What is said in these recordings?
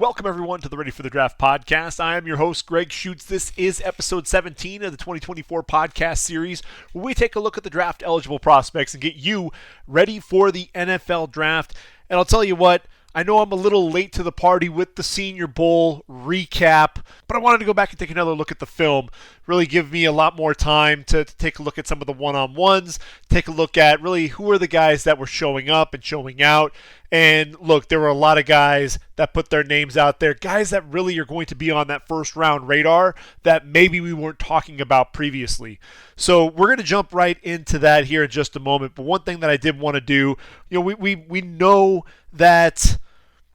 Welcome, everyone, to the Ready for the Draft podcast. I am your host, Gregg Schutze. This is episode 17 of the 2024 podcast series, where we take a look at the draft-eligible prospects and get you ready for the NFL draft. And I'll tell you what, I know I'm a little late to the party with the Senior Bowl recap, but I wanted to go back and take another look at the film. Really give me a lot more time to take a look at some of the one-on-ones, take a look at really who are the guys that were showing up and showing out. And look, there were a lot of guys that put their names out there, guys that really are going to be on that first-round radar that maybe we weren't talking about previously. So we're going to jump right into that here in just a moment. But one thing that I did want to do, we know that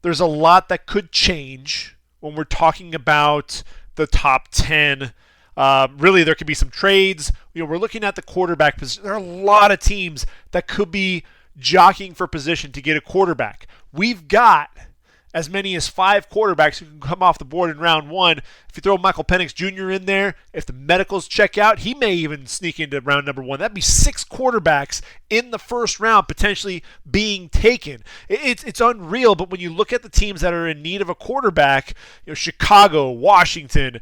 there's a lot that could change when we're talking about the top 10. Really, there could be some trades. We're looking at the quarterback position. There are a lot of teams that could be jockeying for position to get a quarterback. We've got as many as 5 quarterbacks who can come off the board in round 1. If you throw Michael Penix Jr. in there, if the medicals check out, he may even sneak into round number 1. That'd be 6 quarterbacks in the first round potentially being taken. It's unreal, but when you look at the teams that are in need of a quarterback, Chicago, Washington,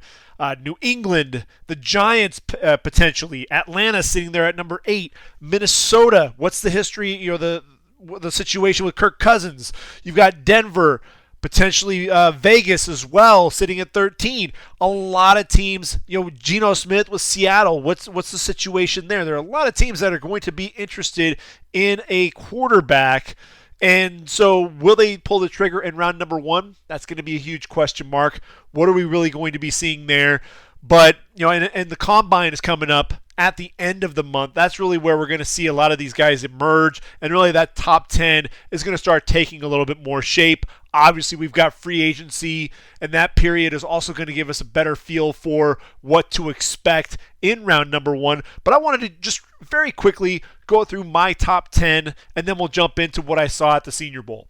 New England, the Giants potentially, Atlanta sitting there at number 8, Minnesota, what's the history, the situation with Kirk Cousins. You've got Denver, potentially Vegas as well, sitting at 13. A lot of teams, Geno Smith with Seattle. What's the situation there? There are a lot of teams that are going to be interested in a quarterback. And so will they pull the trigger in round number 1? That's going to be a huge question mark. What are we really going to be seeing there? But, and the combine is coming up at the end of the month. That's really where we're going to see a lot of these guys emerge. And really that top 10 is going to start taking a little bit more shape. Obviously, we've got free agency, and that period is also going to give us a better feel for what to expect in round number 1. But I wanted to just very quickly go through my top 10, and then we'll jump into what I saw at the Senior Bowl.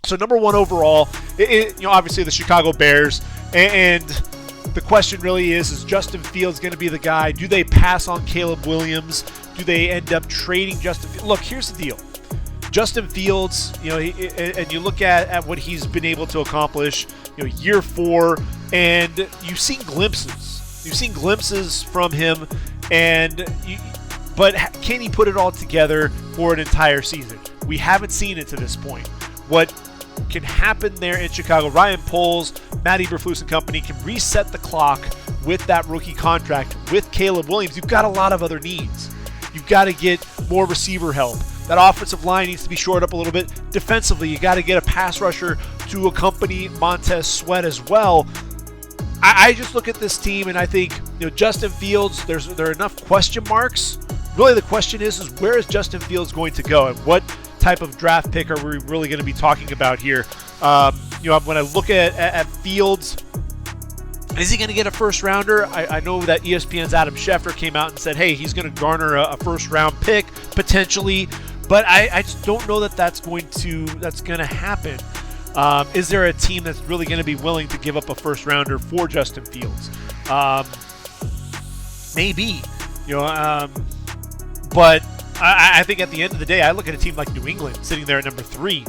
So number 1 overall, obviously the Chicago Bears, and the question really is Justin Fields going to be the guy? Do they pass on Caleb Williams? Do they end up trading Justin Fields? Look, here's the deal. Justin Fields, and you look at what he's been able to accomplish, year 4, and you've seen glimpses. You've seen glimpses from him, but can he put it all together for an entire season? We haven't seen it to this point. What can happen there in Chicago, Ryan Poles, Matt Eberflus and company can reset the clock with that rookie contract with Caleb Williams. You've got a lot of other needs. You've got to get more receiver help. That offensive line needs to be shored up a little bit. Defensively, you got to get a pass rusher to accompany Montez Sweat as well. I just look at this team and I think, Justin Fields, there are enough question marks. Really the question is where is Justin Fields going to go, and what type of draft pick are we really going to be talking about here? When I look at Fields, is he going to get a first rounder? I know that ESPN's Adam Schefter came out and said, hey, he's going to garner a first round pick potentially, but I just don't know that that's going to happen. Is there a team that's really going to be willing to give up a first rounder for Justin Fields? Maybe, but I think at the end of the day, I look at a team like New England sitting there at number 3.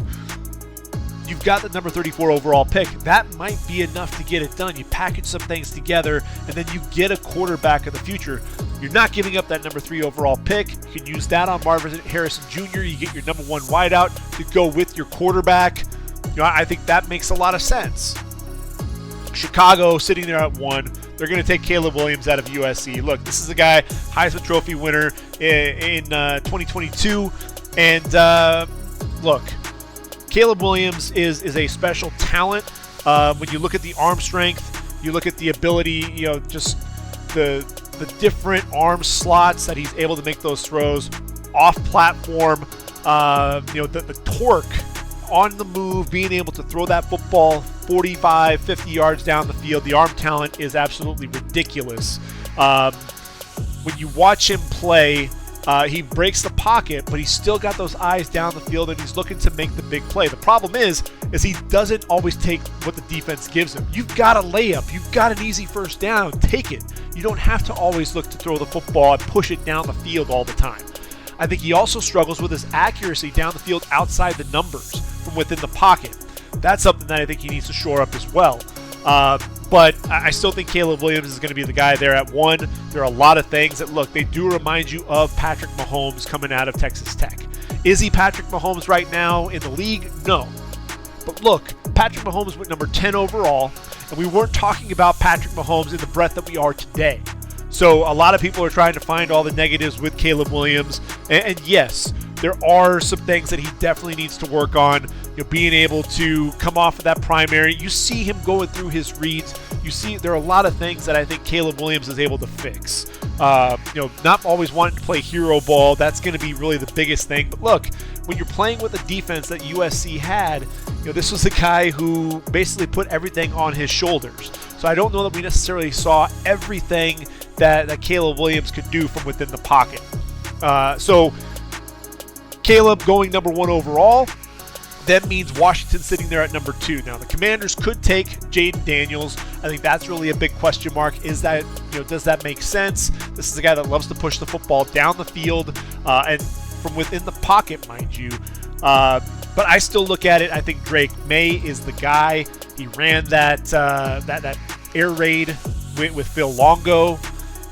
You've got the number 34 overall pick. That might be enough to get it done. You package some things together, and then you get a quarterback of the future. You're not giving up that number 3 overall pick. You can use that on Marvin Harrison Jr. You get your number 1 wideout to go with your quarterback. I think that makes a lot of sense. Chicago sitting there at 1. They're going to take Caleb Williams out of USC. Look, this is a guy, Heisman Trophy winner in 2022. And look, Caleb Williams is a special talent. When you look at the arm strength, you look at the ability, just the different arm slots that he's able to make those throws off platform, the torque on the move, being able to throw that football 45, 50 yards down the field. The arm talent is absolutely ridiculous. When you watch him play, he breaks the pocket, but he's still got those eyes down the field, and he's looking to make the big play. The problem is he doesn't always take what the defense gives him. You've got a layup. You've got an easy first down. Take it. You don't have to always look to throw the football and push it down the field all the time. I think he also struggles with his accuracy down the field outside the numbers from within the pocket. That's something that I think he needs to shore up as well. But I still think Caleb Williams is going to be the guy there at 1. There are a lot of things that, look, they do remind you of Patrick Mahomes coming out of Texas Tech. Is he Patrick Mahomes right now in the league? No. But look, Patrick Mahomes went number 10 overall, and we weren't talking about Patrick Mahomes in the breadth that we are today. So a lot of people are trying to find all the negatives with Caleb Williams. And yes, there are some things that he definitely needs to work on. Being able to come off of that primary. You see him going through his reads. You see there are a lot of things that I think Caleb Williams is able to fix. Not always wanting to play hero ball. That's going to be really the biggest thing. But look, when you're playing with a defense that USC had, this was a guy who basically put everything on his shoulders. So I don't know that we necessarily saw everything that Caleb Williams could do from within the pocket. So Caleb going number 1 overall. That means Washington sitting there at number 2. Now, the Commanders could take Jayden Daniels. I think that's really a big question mark. Is that, does that make sense? This is a guy that loves to push the football down the field and from within the pocket, mind you. But I still look at it. I think Drake May is the guy. He ran that air raid with Phil Longo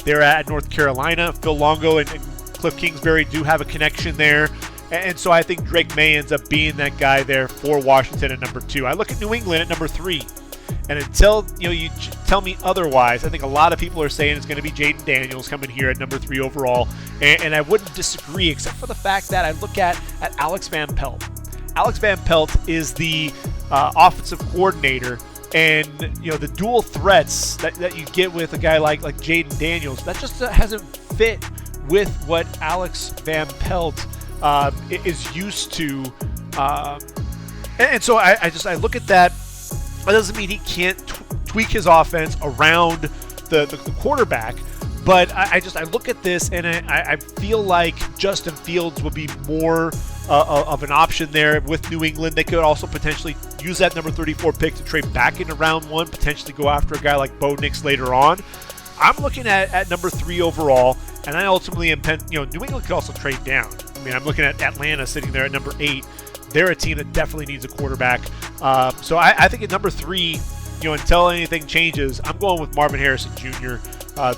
there at North Carolina. Phil Longo and Cliff Kingsbury do have a connection there. And so I think Drake May ends up being that guy there for Washington at number 2. I look at New England at number 3. And until you tell me otherwise, I think a lot of people are saying it's going to be Jayden Daniels coming here at number 3 overall. And I wouldn't disagree, except for the fact that I look at Alex Van Pelt. Alex Van Pelt is the offensive coordinator. And, the dual threats that you get with a guy like Jayden Daniels, that just hasn't fit with what Alex Van Pelt is used to, and so I look at that. That doesn't mean he can't tweak his offense around the quarterback, but I look at this and I feel like Justin Fields would be more of an option there with New England. They could also potentially use that number 34 pick to trade back into round 1, potentially go after a guy like Bo Nix later on. I'm looking at number 3 overall, and I ultimately am New England could also trade down. I mean, I'm looking at Atlanta sitting there at number 8. They're a team that definitely needs a quarterback. So I think at number 3, until anything changes, I'm going with Marvin Harrison Jr.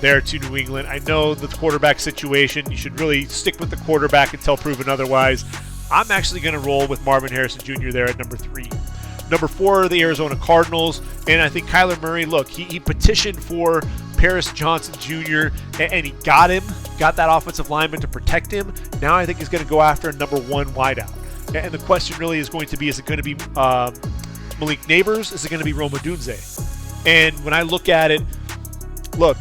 There to New England. I know the quarterback situation, you should really stick with the quarterback until proven otherwise. I'm actually going to roll with Marvin Harrison Jr. there at number 3. Number 4 are the Arizona Cardinals, and I think Kyler Murray, look, he petitioned for Paris Johnson Jr., and he got that offensive lineman to protect him. Now I think he's going to go after a number 1 wideout. And the question really is going to be, is it going to be Malik Neighbors? Is it going to be Rome Odunze? And when I look at it, look,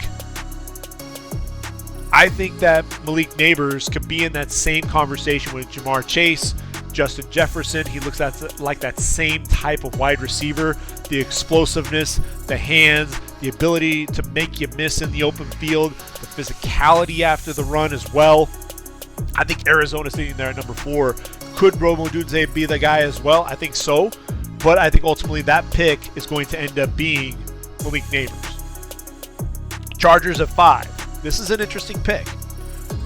I think that Malik Neighbors could be in that same conversation with Jamar Chase, Justin Jefferson. He looks like that same type of wide receiver. The explosiveness, the hands, the ability to make you miss in the open field, the physicality after the run as well. I think Arizona sitting there at number 4. Could Rome Odunze be the guy as well? I think so. But I think ultimately that pick is going to end up being Malik Neighbors. Chargers at 5. This is an interesting pick.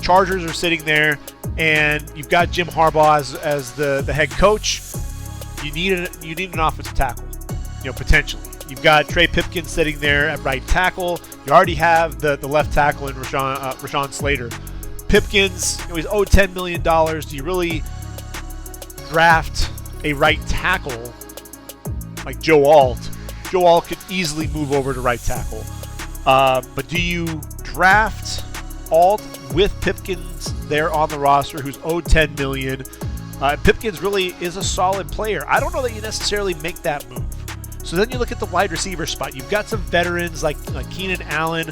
Chargers are sitting there, and you've got Jim Harbaugh as the head coach. You need an offensive tackle, potentially. You've got Trey Pipkins sitting there at right tackle. You already have the left tackle in Rashawn Slater. Pipkins, he's owed $10 million. Do you really draft a right tackle like Joe Alt? Joe Alt could easily move over to right tackle. But do you draft Alt with Pipkins there on the roster, who's owed $10 million? Pipkins really is a solid player. I don't know that you necessarily make that move. So then you look at the wide receiver spot. You've got some veterans like Keenan Allen,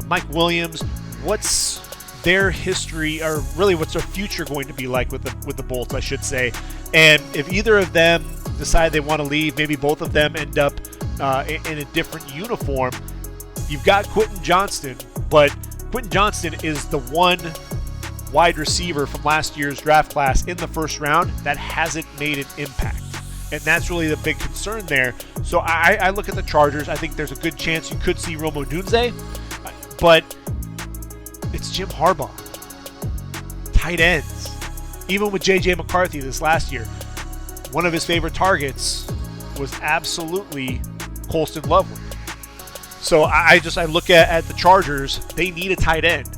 Mike Williams. What's their history, or really what's their future going to be like with the Bolts, I should say? And if either of them decide they want to leave, maybe both of them end up in a different uniform. You've got Quinton Johnston, but Quinton Johnston is the one wide receiver from last year's draft class in the first round that hasn't made an impact. And that's really the big concern there. So I look at the Chargers. I think there's a good chance you could see Rome Odunze, but it's Jim Harbaugh. Tight ends. Even with J.J. McCarthy this last year, one of his favorite targets was absolutely Colston Loveland. So I look at the Chargers. They need a tight end.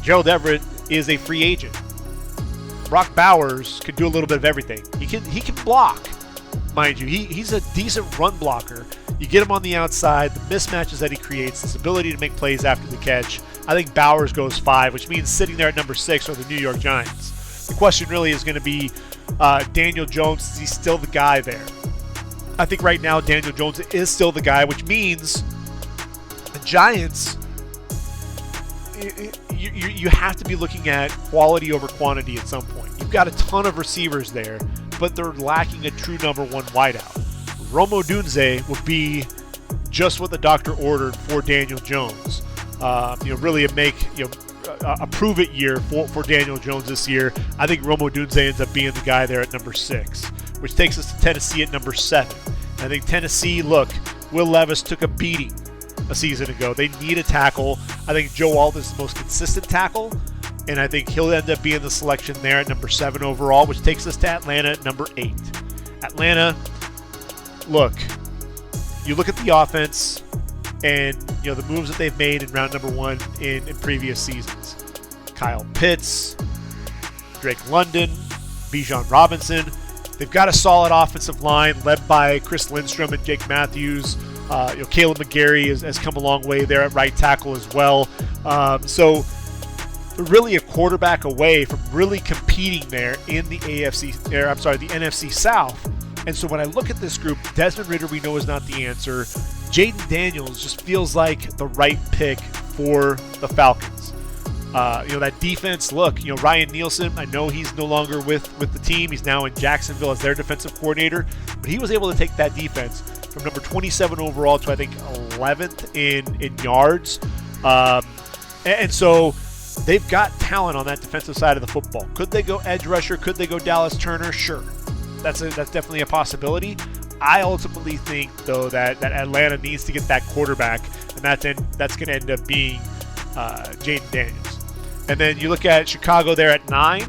Gerald Everett is a free agent. Brock Bowers can do a little bit of everything. He can block, mind you. He's a decent run blocker. You get him on the outside, the mismatches that he creates, his ability to make plays after the catch. I think Bowers goes 5, which means sitting there at number 6 are the New York Giants. The question really is going to be Daniel Jones. Is he still the guy there? I think right now Daniel Jones is still the guy, which means the Giants, you have to be looking at quality over quantity at some point. You've got a ton of receivers there, but they're lacking a true number 1 wideout. Rome Odunze will be just what the doctor ordered for Daniel Jones. Really a prove-it year for Daniel Jones this year. I think Rome Odunze ends up being the guy there at number 6, which takes us to Tennessee at number 7. I think Tennessee, look, Will Levis took a beating a season ago. They need a tackle. I think Joe Alt is the most consistent tackle, and I think he'll end up being the selection there at number 7 overall, which takes us to Atlanta at number 8. Atlanta, look, you look at the offense and the moves that they've made in round number 1 in previous seasons. Kyle Pitts, Drake London, Bijan Robinson. They've got a solid offensive line led by Chris Lindstrom and Jake Matthews. Caleb McGarry has come a long way there at right tackle as well. So they're really a quarterback away from really competing there in the the NFC South. And so when I look at this group, Desmond Ridder we know is not the answer. Jaden Daniels just feels like the right pick for the Falcons. That defense, look, Ryan Nielsen, I know he's no longer with the team. He's now in Jacksonville as their defensive coordinator. But he was able to take that defense from number 27 overall to, I think, 11th in yards. And so they've got talent on that defensive side of the football. Could they go edge rusher? Could they go Dallas Turner? Sure. That's definitely a possibility. I ultimately think, though, that Atlanta needs to get that quarterback, and that's going to end up being Jaden Daniels. And then you look at Chicago there at 9.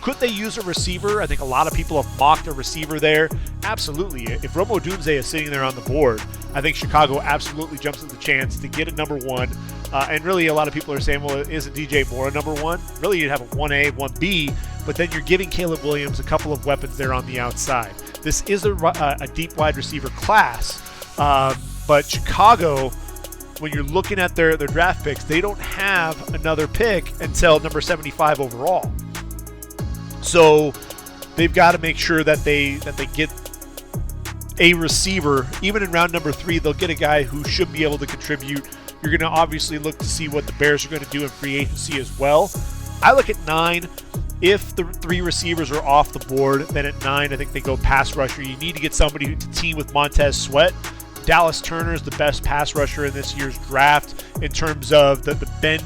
Could they use a receiver? I think a lot of people have mocked a receiver there. Absolutely. If Rome Odunze is sitting there on the board, I think Chicago absolutely jumps at the chance to get a number 1. And really, a lot of people are saying, well, isn't DJ Moore a number 1? Really, you'd have a 1A, 1B, but then you're giving Caleb Williams a couple of weapons there on the outside. This is a deep wide receiver class, but Chicago, when you're looking at their draft picks, they don't have another pick until number 75 overall. So they've got to make sure that they get a receiver. Even in round number 3, they'll get a guy who should be able to contribute. You're going to obviously look to see what the Bears are going to do in free agency as well. I look at 9. If the 3 receivers are off the board, then at 9, I think they go pass rusher. You need to get somebody to team with Montez Sweat. Dallas Turner is the best pass rusher in this year's draft in terms of the bend,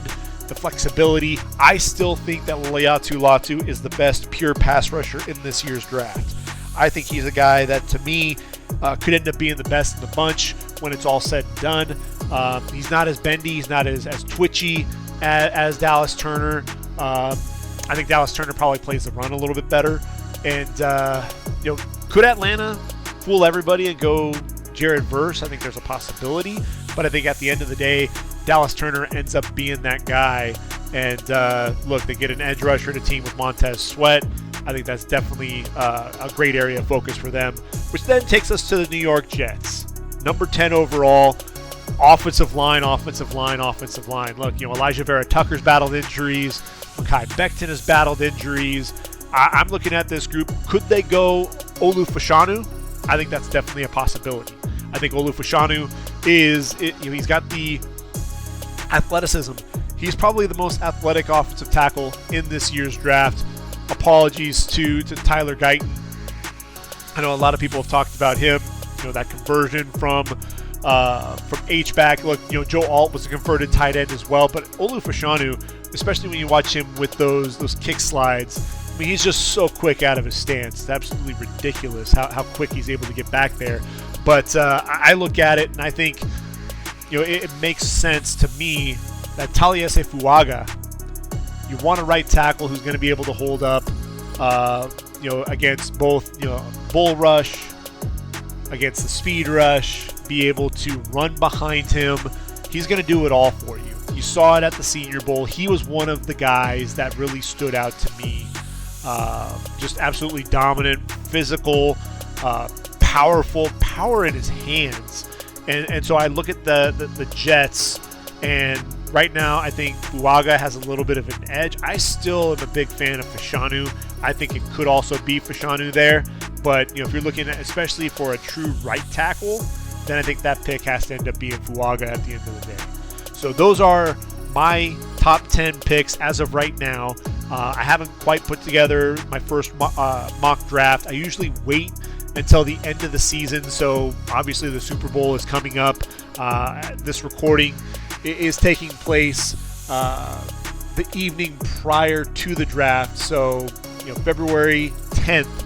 the flexibility. I still think that Laiatu Latu is the best pure pass rusher in this year's draft. I think he's a guy that, to me, could end up being the best in the bunch when it's all said and done. He's not as bendy. He's not as twitchy as Dallas Turner. I think Dallas Turner probably plays the run a little bit better. And, could Atlanta fool everybody and go Jared Verse? I think there's a possibility. But I think at the end of the day, Dallas Turner ends up being that guy. And, look, they get an edge rusher to team with Montez Sweat. I think that's definitely a great area of focus for them, which then takes us to the New York Jets. Number 10 overall, offensive line. Look, Elijah Vera Tucker's battled injuries. Mekhi Becton has battled injuries. I'm looking at this group. Could they go Olu Fashanu? I think that's definitely a possibility. I think Olu Fashanu he's got the athleticism. He's probably the most athletic offensive tackle in this year's draft. Apologies to Tyler Guyton. I know a lot of people have talked about him. That conversion from H-back. Look, Joe Alt was a converted tight end as well, but Olu Fashanu, especially when you watch him with those kick slides, I mean, he's just so quick out of his stance. It's absolutely ridiculous how quick he's able to get back there. But I look at it and I think, it makes sense to me that Taliese Fuaga, you want a right tackle who's going to be able to hold up, against both, bull rush, against the speed rush, be able to run behind him. He's going to do it all for you. You saw it at the Senior Bowl. He was one of the guys that really stood out to me. Just absolutely dominant, physical, powerful, power in his hands. And so I look at the Jets, and right now I think Fuaga has a little bit of an edge. I still am a big fan of Fashanu. I think it could also be Fashanu there. But if you're looking at, especially for a true right tackle, then I think that pick has to end up being Fuaga at the end of the day. So those are my top 10 picks as of right now. I haven't quite put together my first mock draft. I usually wait until the end of the season. So obviously the Super Bowl is coming up. This recording is taking place the evening prior to the draft. So February 10th.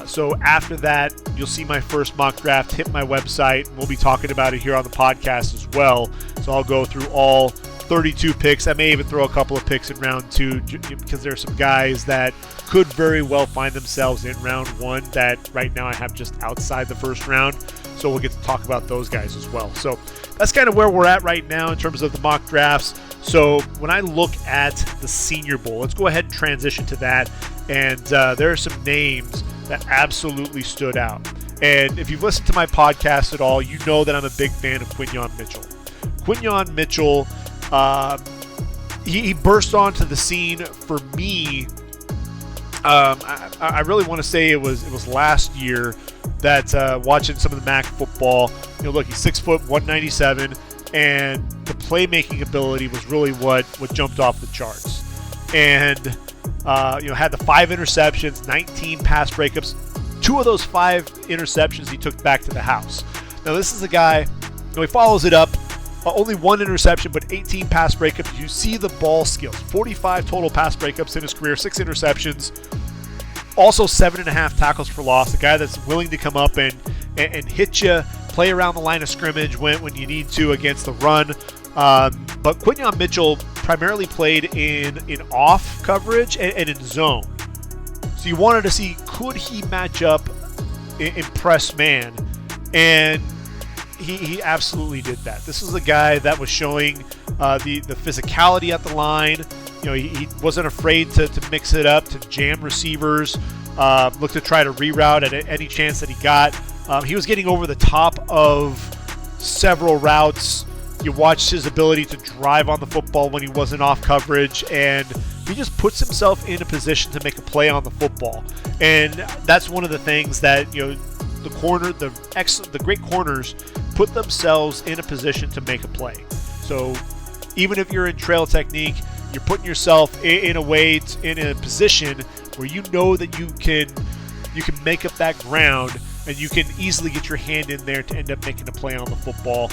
So after that, you'll see my first mock draft hit my website. We'll be talking about it here on the podcast as well. So I'll go through all 32 picks. I may even throw a couple of picks in round 2 because there are some guys that could very well find themselves in round 1 that right now I have just outside the first round. So we'll get to talk about those guys as well. So that's kind of where we're at right now in terms of the mock drafts. So when I look at the Senior Bowl, let's go ahead and transition to that. And there are some names that absolutely stood out. And if you've listened to my podcast at all, you know that I'm a big fan of Quinyon Mitchell. Quinyon Mitchell, he burst onto the scene for me. I really want to say it was last year that watching some of the MAC football, look, he's 6 foot 197, and the playmaking ability was really what jumped off the charts. And had the 5 interceptions, 19 pass breakups. 2 of those 5 interceptions he took back to the house. Now this is a guy, he follows it up. Only 1 interception, but 18 pass breakups. You see the ball skills. 45 total pass breakups in his career, 6 interceptions. Also 7.5 tackles for loss. A guy that's willing to come up and hit you, play around the line of scrimmage when you need to against the run. But Quinyon Mitchell primarily played in off coverage and in zone. So you wanted to see, could he match up in press man? And he absolutely did that. This is a guy that was showing the physicality at the line. He wasn't afraid to mix it up, to jam receivers, look to try to reroute at any chance that he got. He was getting over the top of several routes. You watched his ability to drive on the football when he wasn't off coverage, and he just puts himself in a position to make a play on the football. And that's one of the things that the great corners put themselves in a position to make a play. So even if you're in trail technique, you're putting yourself in a position where you know that you can make up that ground, and you can easily get your hand in there to end up making a play on the football.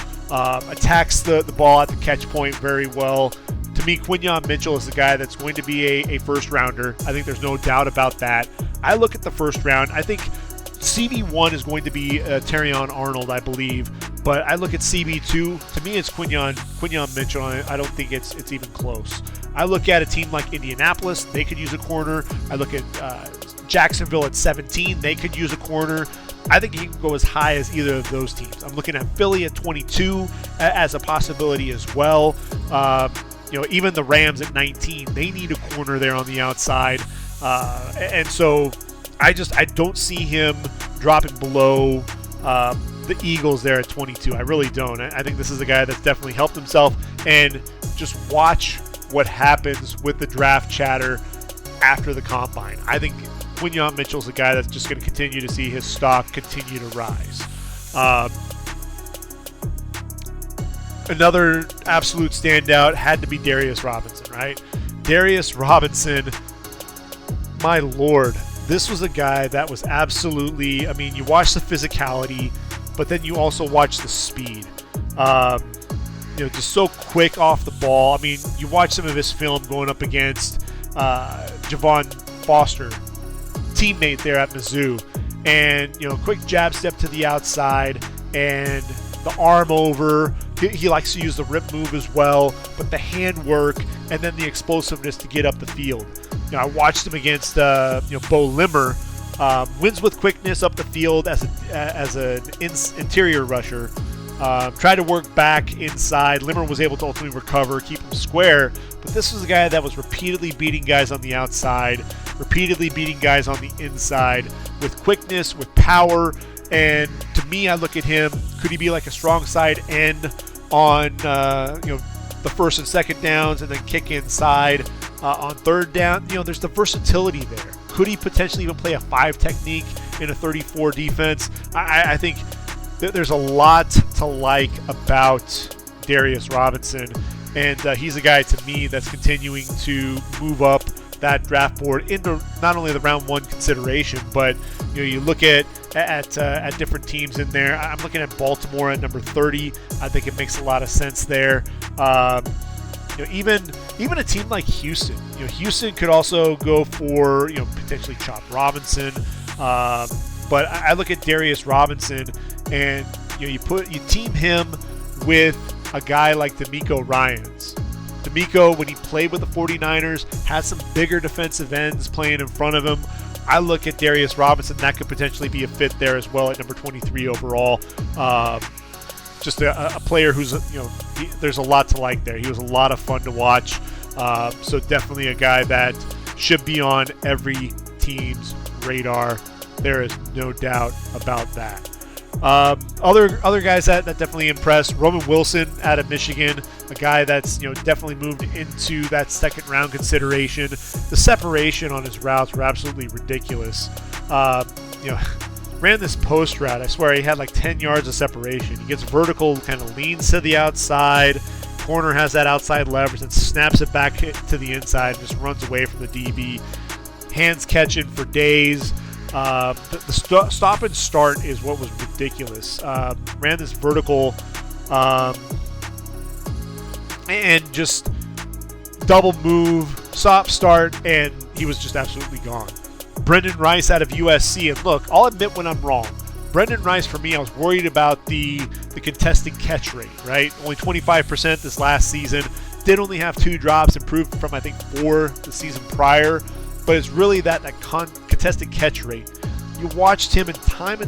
Attacks the ball at the catch point very well. To me, Quinyon Mitchell is the guy that's going to be a first rounder. I think there's no doubt about that. I look at the first round. I think CB1 is going to be Terrion Arnold, I believe. But I look at CB2. To me, it's Quinyon Mitchell. I don't think it's even close. I look at a team like Indianapolis. They could use a corner. I look at Jacksonville at 17. They could use a corner. I think he can go as high as either of those teams. I'm looking at Philly at 22 as a possibility as well. Even the Rams at 19, they need a corner there on the outside. And so I don't see him dropping below the Eagles there at 22. I really don't. I think this is a guy that's definitely helped himself. And just watch what happens with the draft chatter after the combine. I think Quinyon Mitchell's a guy that's just going to continue to see his stock continue to rise. Another absolute standout had to be Darius Robinson, right? Darius Robinson, my Lord, this was a guy that was absolutely, you watch the physicality, but then you also watch the speed. Just so quick off the ball. You watch some of his film going up against Javon Foster, teammate there at Mizzou, and quick jab step to the outside and the arm over. He likes to use the rip move as well, but the handwork and then the explosiveness to get up the field. I watched him against Bo Limmer Wins with quickness up the field as an interior rusher. Tried to work back inside. Limmer was able to ultimately recover, keep him square. But this was a guy that was repeatedly beating guys on the outside, repeatedly beating guys on the inside with quickness, with power. And to me, I look at him, could he be like a strong side end on the first and second downs and then kick inside on third down? There's the versatility there. Could he potentially even play a 5 technique in a 34 defense? I think there's a lot to like about Darius Robinson, and he's a guy to me that's continuing to move up that draft board into not only the round 1 consideration, but you look at different teams in there. I'm looking at Baltimore at number 30. I think it makes a lot of sense there. Even a team like Houston. Houston could also go for potentially Chop Robinson. But I look at Darius Robinson, and you team him with a guy like D'Amico Ryans. D'Amico, when he played with the 49ers, had some bigger defensive ends playing in front of him. I look at Darius Robinson, that could potentially be a fit there as well at number 23 overall. Just a player who's, there's a lot to like there. He was a lot of fun to watch. So definitely a guy that should be on every team's radar. There is no doubt about that. Other guys that definitely impressed. Roman Wilson out of Michigan, a guy that's definitely moved into that second round consideration. The separation on his routes were absolutely ridiculous. Ran this post route. I swear he had like 10 yards of separation. He gets vertical, kind of leans to the outside. Corner has that outside leverage and snaps it back to the inside and just runs away from the DB. Hands catching for days. The stop and start is what was ridiculous. Ran this vertical and just double move, stop, start, and he was just absolutely gone. Brendan Rice out of USC, and look, I'll admit when I'm wrong. Brendan Rice, for me, I was worried about the contested catch rate, right? Only 25% this last season. Did only have 2 drops, improved from, I think, 4 the season prior. But it's really that contested catch rate. You watched him, and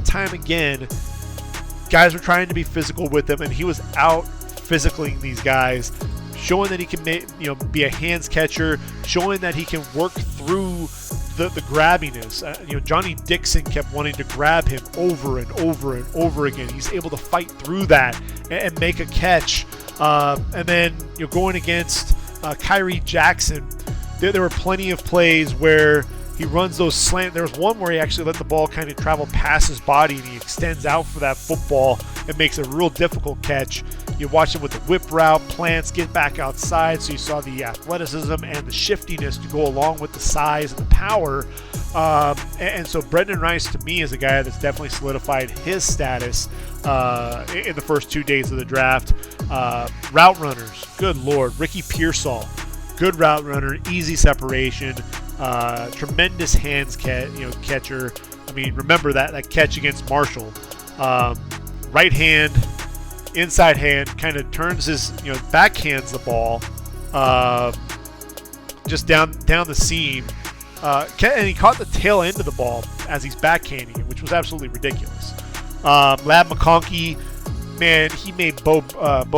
time again, guys were trying to be physical with him, and he was out physicaling these guys, showing that he can be a hands catcher, showing that he can work through the grabbiness. Johnny Dixon kept wanting to grab him over and over and over again. He's able to fight through that and make a catch. And then going against Kyrie Jackson, there were plenty of plays where he runs those slant. There was one where he actually let the ball kind of travel past his body, and he extends out for that football and makes a real difficult catch. You watch him with the whip route, plants, get back outside, so you saw the athleticism and the shiftiness to go along with the size and the power. And so Brendan Rice, to me, is a guy that's definitely solidified his status in the first 2 days of the draft. Route runners, good Lord. Ricky Pearsall, good route runner, easy separation, tremendous hands catcher. I mean, remember that catch against Marshall. Right hand, inside hand, kind of turns his, backhands the ball just down the seam. And he caught the tail end of the ball as he's backhanding it, which was absolutely ridiculous. Lab McConkey, man, he made Bo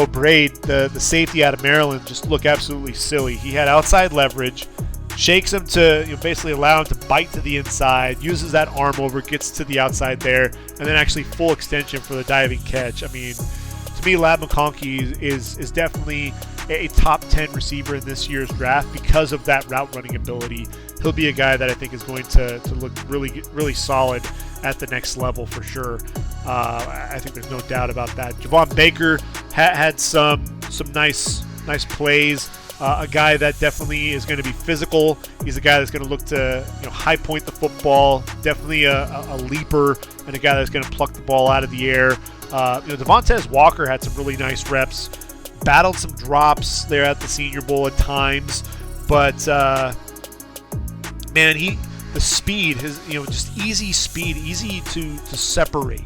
Braid, the safety out of Maryland, just look absolutely silly. He had outside leverage, shakes him to basically allow him to bite to the inside, uses that arm over, gets to the outside there, and then actually full extension for the diving catch. I mean, to me, Lab McConkey is definitely a top 10 receiver in this year's draft because of that route running ability. He'll be a guy that I think is going to look really, really solid at the next level for sure. I think there's no doubt about that. Javon Baker had some nice plays. A guy that definitely is going to be physical. He's a guy that's going to look to high point the football. Definitely a leaper and a guy that's going to pluck the ball out of the air. Devontae Walker had some really nice reps. Battled some drops there at the Senior Bowl at times, but man, the speed, his just easy speed, easy to separate.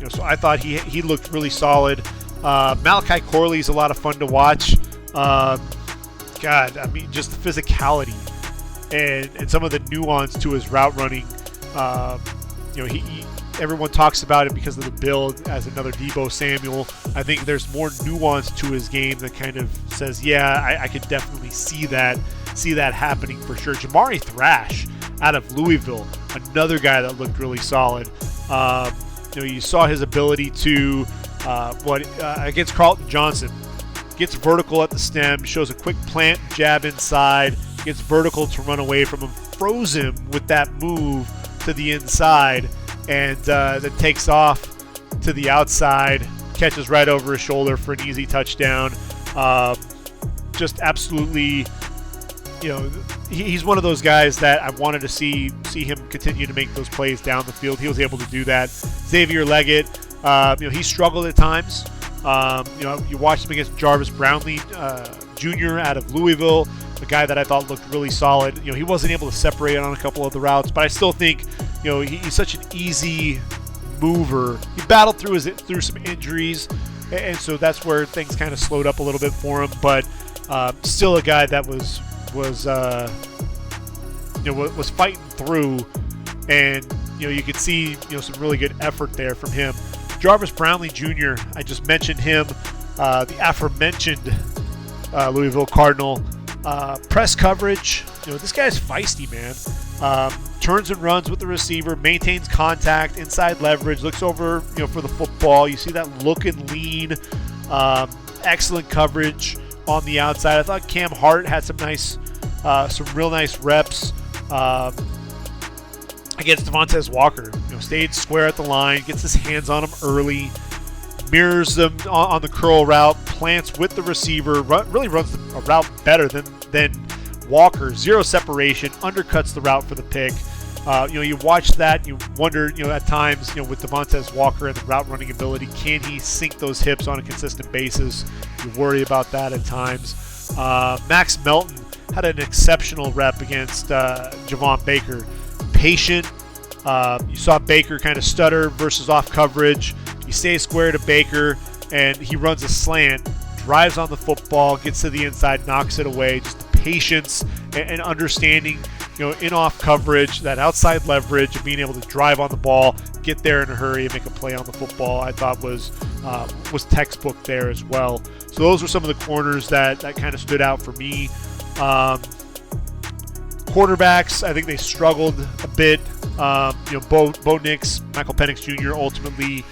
So I thought he looked really solid. Malachi Corley's a lot of fun to watch. God, I mean, just the physicality and some of the nuance to his route running. Everyone talks about it because of the build as another Deebo Samuel. I think there's more nuance to his game that kind of says, yeah, I could definitely see that happening for sure. Jamari Thrash out of Louisville, another guy that looked really solid. You saw his ability to against Carlton Johnson, gets vertical at the stem, shows a quick plant jab inside, gets vertical to run away from him, froze him with that move to the inside, and then takes off to the outside, catches right over his shoulder for an easy touchdown. Just absolutely, he's one of those guys that I wanted to see him continue to make those plays down the field. He was able to do that. Xavier Leggett, he struggled at times. You watched him against Jarvis Brownlee Jr. out of Louisville, a guy that I thought looked really solid. He wasn't able to separate on a couple of the routes, but I still think, he's such an easy mover. He battled through some injuries, and so that's where things kind of slowed up a little bit for him. But still a guy that was fighting through, and you could see some really good effort there from him. Jarvis Brownlee Jr., I just mentioned him, the aforementioned Louisville Cardinal. Press coverage, this guy's feisty, man. Turns and runs with the receiver, maintains contact, inside leverage, looks over, for the football. You see that look and lean, excellent coverage on the outside. I thought Cam Hart had some real nice reps against Devontae Walker. Stayed square at the line, gets his hands on him early, mirrors them on the curl route, plants with the receiver, really runs a route better than Walker. Zero separation, undercuts the route for the pick. You watch that, you wonder, at times, with Devontae Walker and the route running ability, can he sink those hips on a consistent basis? You worry about that at times. Max Melton had an exceptional rep against Javon Baker. Patient. You saw Baker kind of stutter versus off coverage. He stays square to Baker, and he runs a slant, drives on the football, gets to the inside, knocks it away. Just the patience and understanding, in off coverage, that outside leverage of being able to drive on the ball, get there in a hurry, and make a play on the football, I thought was textbook there as well. So those were some of the corners that kind of stood out for me. Quarterbacks, I think they struggled a bit. Bo Nix, Michael Penix Jr. ultimately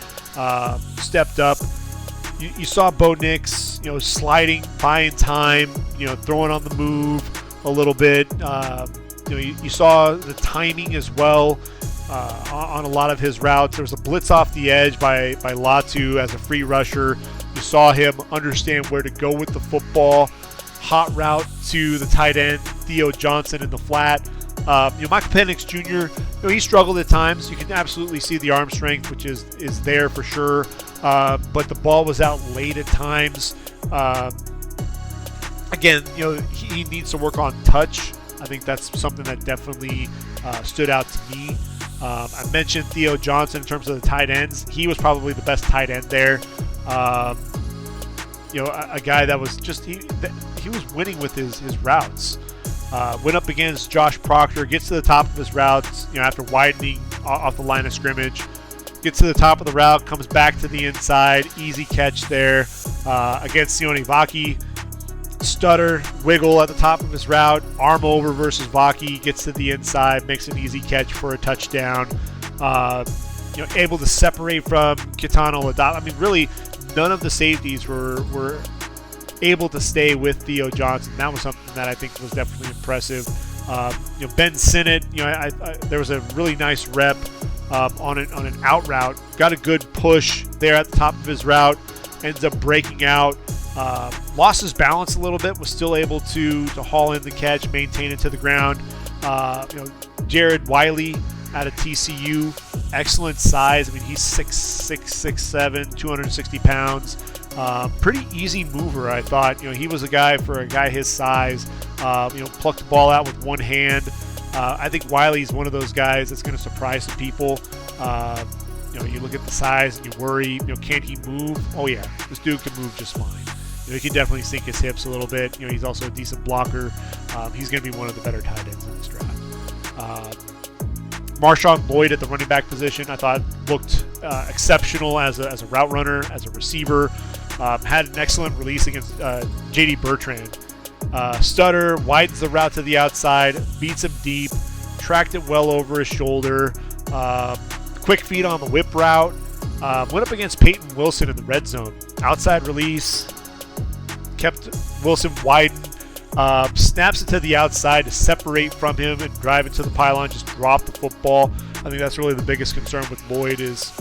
stepped up. You saw Bo Nix, sliding, buying time, throwing on the move a little bit. You saw the timing as well on a lot of his routes. There was a blitz off the edge by Latu as a free rusher. You saw him understand where to go with the football. Hot route to the tight end, Theo Johnson in the flat. Michael Penix Jr., he struggled at times. You can absolutely see the arm strength, which is there for sure. But the ball was out late at times. Again, he needs to work on touch. I think that's something that definitely stood out to me. I mentioned Theo Johnson in terms of the tight ends. He was probably the best tight end there. A guy that was just he was winning with his routes. Went up against Josh Proctor, gets to the top of his routes, after widening off the line of scrimmage. Gets to the top of the route, comes back to the inside, easy catch there. Against Sione Vaki, stutter, wiggle at the top of his route, arm over versus Vaki, gets to the inside, makes an easy catch for a touchdown. Able to separate from Kitano Ladap. I mean, really, none of the safeties were able to stay with Theo Johnson. That was something that I think was definitely impressive. Ben Sinnott, there was a really nice rep on an out route. Got a good push there at the top of his route. Ends up breaking out. Lost his balance a little bit. Was still able to haul in the catch, maintain it to the ground. Jared Wiley out of TCU, excellent size. I mean, he's 6'6", 6'7", 260 pounds. Pretty easy mover, I thought. He was a guy for a guy his size. Plucked the ball out with one hand. I think Wiley's one of those guys that's going to surprise some people. You look at the size and you worry, can he move? Oh yeah, this dude can move just fine. He can definitely sink his hips a little bit. He's also a decent blocker. He's going to be one of the better tight ends in this draft. Marshawn Lloyd at the running back position, I thought looked exceptional as a route runner, as a receiver. Had an excellent release against J.D. Bertrand. Stutter, widens the route to the outside, beats him deep, tracked it well over his shoulder. Quick feet on the whip route. Went up against Peyton Wilson in the red zone. Outside release, kept Wilson widened. Snaps it to the outside to separate from him and drive it to the pylon, just drop the football. I think that's really the biggest concern with Lloyd, is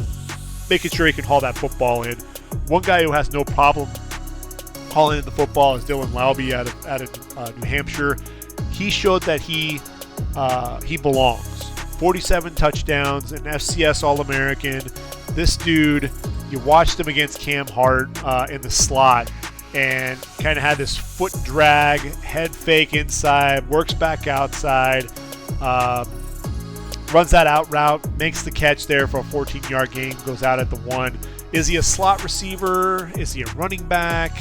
making sure he can haul that football in. One guy who has no problem hauling in the football is Dylan Laube out of New Hampshire. He showed that he belongs. 47 touchdowns, an FCS All-American. This dude, you watched him against Cam Hart in the slot, and kind of had this foot drag, head fake inside, works back outside, runs that out route, makes the catch there for a 14-yard gain, goes out at the 1. Is he a slot receiver? Is he a running back?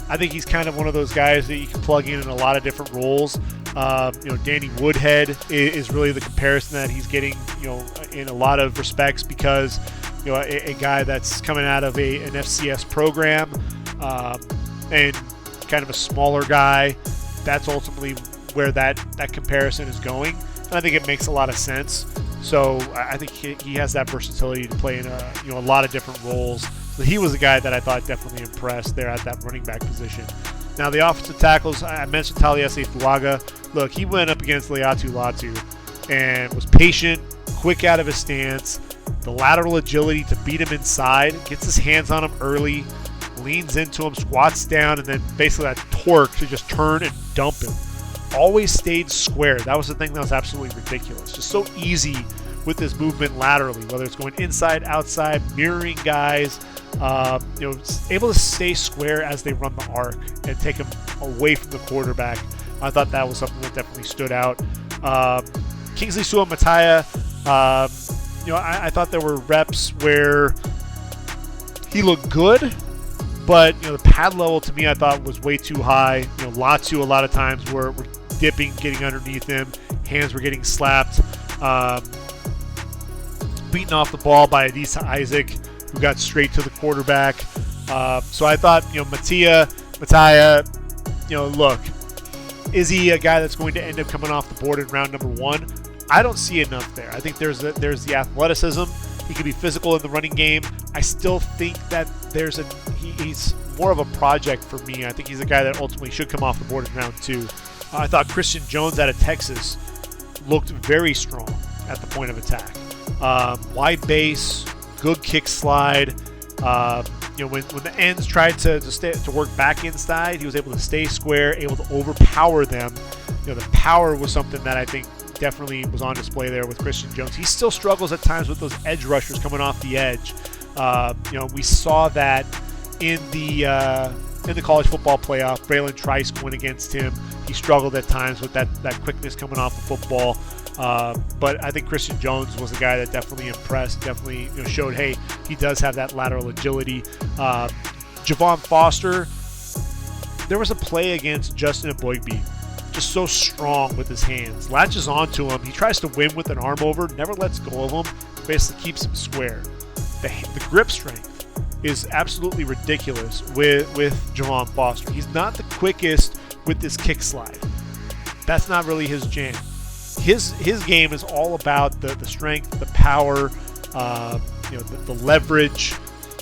I think he's kind of one of those guys that you can plug in a lot of different roles. Danny Woodhead is really the comparison that he's getting, in a lot of respects, because, a guy that's coming out of an FCS program, and kind of a smaller guy. That's ultimately where that comparison is going. And I think it makes a lot of sense. So I think he has that versatility to play in a lot of different roles. So he was a guy that I thought definitely impressed there at that running back position. Now the offensive tackles, I mentioned Taliese Fuaga. Look, he went up against Laiatu Latu and was patient, quick out of his stance, the lateral agility to beat him inside, gets his hands on him early, leans into him, squats down, and then basically that torque to just turn and dump him. Always stayed square. That was the thing that was absolutely ridiculous. Just so easy with this movement laterally, whether it's going inside, outside, mirroring guys, able to stay square as they run the arc and take them away from the quarterback. I thought that was something that definitely stood out. Kingsley Suamataia, I thought there were reps where he looked good, but the pad level to me I thought was way too high. Latu a lot of times were dipping, getting underneath him, hands were getting slapped, beaten off the ball by Adisa Isaac, who got straight to the quarterback. So I thought, Mataia, look, is he a guy that's going to end up coming off the board in round number 1? I don't see enough there. I think there's the athleticism. He could be physical in the running game. I still think that he's more of a project for me. I think he's a guy that ultimately should come off the board in round 2. I thought Christian Jones out of Texas looked very strong at the point of attack. Wide base, good kick slide. When the ends tried to work back inside, he was able to stay square, able to overpower them. The power was something that I think definitely was on display there with Christian Jones. He still struggles at times with those edge rushers coming off the edge. We saw that in the college football playoff. Braylon Trice went against him. He struggled at times with that quickness coming off the football. But I think Christian Jones was a guy that definitely impressed, definitely showed, hey, he does have that lateral agility. Javon Foster, there was a play against Justin Aboigbe, just so strong with his hands. Latches onto him. He tries to win with an arm over, never lets go of him, basically keeps him square. The grip strength is absolutely ridiculous with Javon Foster. He's not the quickest with this kick slide. That's not really his jam. His game is all about the strength, the power, the leverage.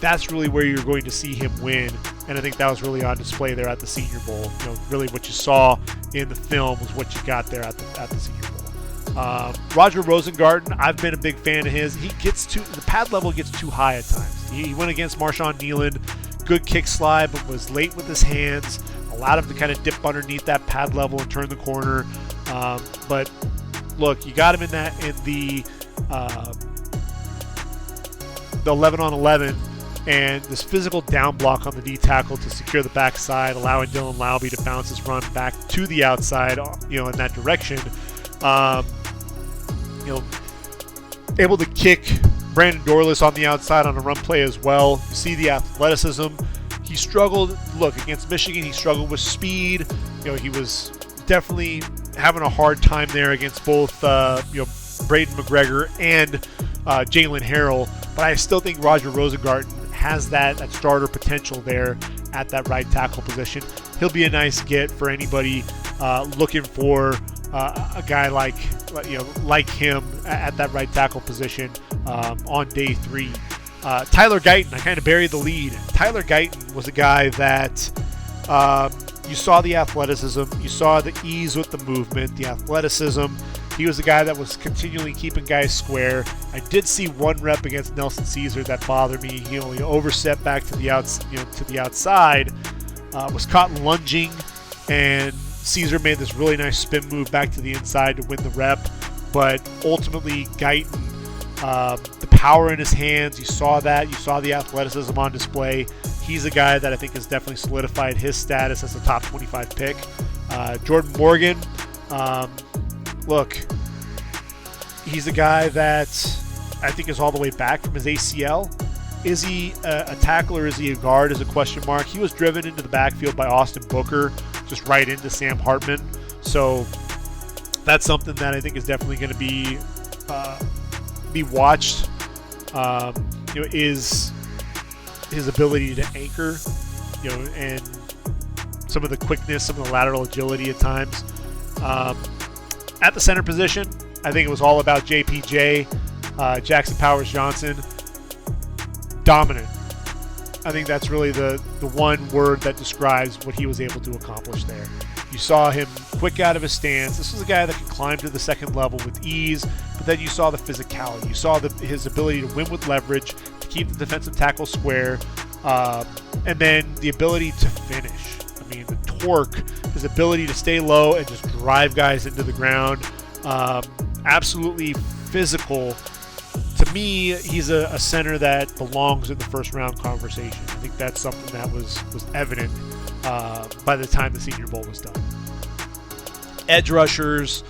That's really where you're going to see him win, and I think that was really on display there at the Senior Bowl. Really what you saw in the film was what you got there at the Senior Bowl. Roger Rosengarten, I've been a big fan of his. The pad level gets too high at times. He went against Marshawn Nealand, good kick slide, but was late with his hands, allowed him to kind of dip underneath that pad level and turn the corner. But look, you got him in the 11-on-11, and this physical down block on the D tackle to secure the backside, allowing Dylan Laube to bounce his run back to the outside, in that direction. Able to kick Brandon Dorless on the outside on a run play as well. You see the athleticism. He struggled. Look, against Michigan, he struggled with speed. He was definitely having a hard time there against both Braden McGregor and Jalen Harrell, but I still think Roger Rosengarten has that starter potential there at that right tackle position. He'll be a nice get for anybody looking for a guy like him at that right tackle position on day 3. Tyler Guyton, I kind of buried the lead. Tyler Guyton was a guy that you saw the athleticism, you saw the ease with the movement, the athleticism. He was the guy that was continually keeping guys square. I did see one rep against Nelson Caesar that bothered me. He only overstepped back to the outside, was caught lunging, and Caesar made this really nice spin move back to the inside to win the rep. But ultimately, Guyton, the power in his hands, you saw that. You saw the athleticism on display. He's a guy that I think has definitely solidified his status as a top 25 pick. Jordan Morgan, look, he's a guy that I think is all the way back from his ACL. Is he a tackler? Is he a guard? Is a question mark. He was driven into the backfield by Austin Booker, just right into Sam Hartman. So that's something that I think is definitely going to be watched. Is his ability to anchor, and some of the quickness, some of the lateral agility at times. At the center position, I think it was all about JPJ, Jackson Powers Johnson. Dominant. I think that's really the one word that describes what he was able to accomplish there. You saw him quick out of his stance. This was a guy that could climb to the second level with ease, but then you saw the physicality. You saw his ability to win with leverage, to keep the defensive tackle square, and then the ability to finish. I mean, the torque, his ability to stay low and just drive guys into the ground. Absolutely physical. To me, he's a center that belongs in the first round conversation. I think that's something that was evident by the time the Senior Bowl was done. Edge rushers,